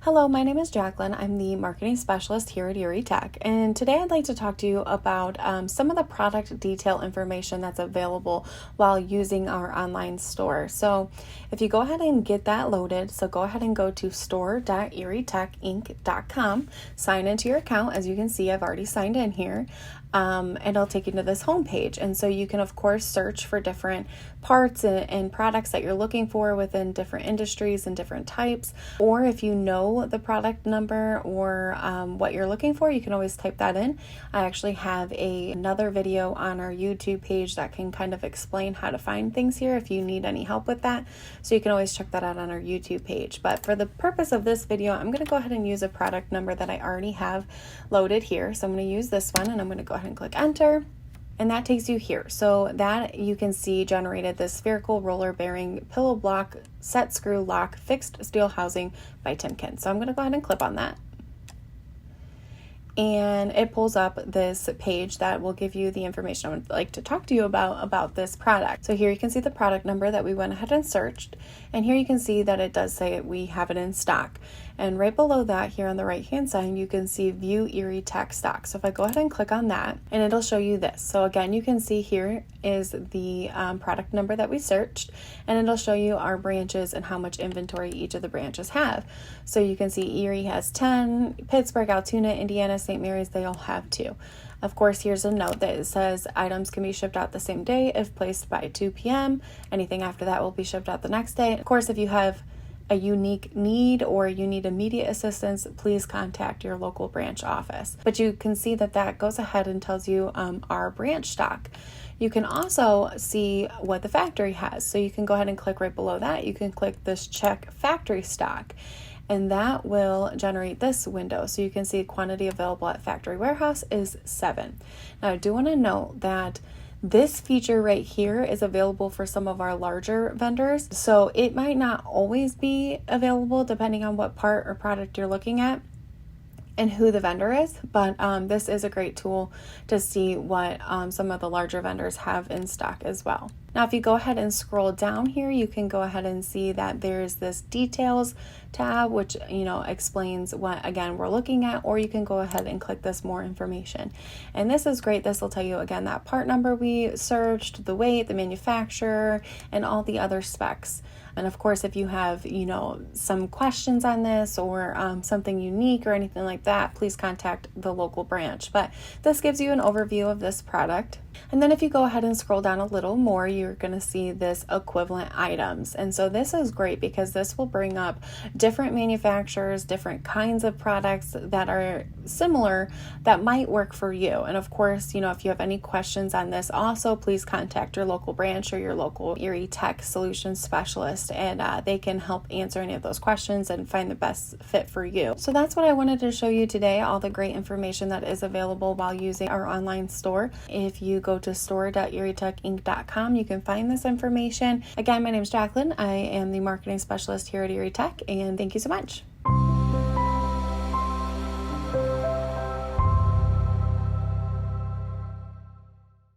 Hello, my name is Jacqueline. I'm the marketing specialist here at ErieTec, and today I'd like to talk to you about some of the product detail information that's available while using our online store. So if you go ahead and get that loaded, so go ahead and go to store.erietecinc.com, sign into your account. As you can see, I've already signed in here. And it'll take you to this home page. And so you can, of course, search for different parts and products that you're looking for within different industries and different types. Or if you know the product number or what you're looking for, you can always type that in. I actually have another video on our YouTube page that can kind of explain how to find things here if you need any help with that. So you can always check that out on our YouTube page. But for the purpose of this video, I'm going to go ahead and use a product number that I already have loaded here. So I'm going to use this one, and I'm going to go ahead and click enter, and that takes you here. So that you can see generated this spherical roller bearing pillow block set screw lock fixed steel housing by Timken. So I'm going to go ahead and click on that, and it pulls up this page that will give you the information I would like to talk to you about this product. So here you can see the product number that we went ahead and searched, and here you can see that it does say we have it in stock. And right below that, here on the right hand side, you can see view ErieTec stock. So if I go ahead and click on that, and it'll show you this. So again, you can see here is the product number that we searched, and it'll show you our branches and how much inventory each of the branches have. So you can see Erie has 10, Pittsburgh, Altoona, Indiana, St. Mary's, they all have 2. Of course, here's a note that it says items can be shipped out the same day if placed by 2 p.m. Anything after that will be shipped out the next day. Of course, if you have a unique need or you need immediate assistance, please contact your local branch office. But you can see that that goes ahead and tells you our branch stock. You can also see what the factory has. So you can go ahead and click right below that. You can click this check factory stock, and that will generate this window. So you can see quantity available at factory warehouse is 7. Now I do want to note that this feature right here is available for some of our larger vendors. So it might not always be available depending on what part or product you're looking at and who the vendor is, but this is a great tool to see what some of the larger vendors have in stock as well. Now, if you go ahead and scroll down here, you can go ahead and see that there's this details tab, which, explains what, again, we're looking at, or you can go ahead and click this more information. And this is great. This will tell you, again, that part number we searched, the weight, the manufacturer, and all the other specs. And of course, if you have, some questions on this or something unique or anything like that, please contact the local branch. But this gives you an overview of this product. And then if you go ahead and scroll down a little more, you're going to see this equivalent items. And so this is great because this will bring up different manufacturers, different kinds of products that are similar that might work for you. And of course, if you have any questions on this also, please contact your local branch or your local ErieTec solutions specialist, and they can help answer any of those questions and find the best fit for you. So that's what I wanted to show you today, all the great information that is available while using our online store. If you go to store.erietecinc.com, you can find this information. Again, my name is Jacqueline. I am the marketing specialist here at ErieTec, and thank you so much.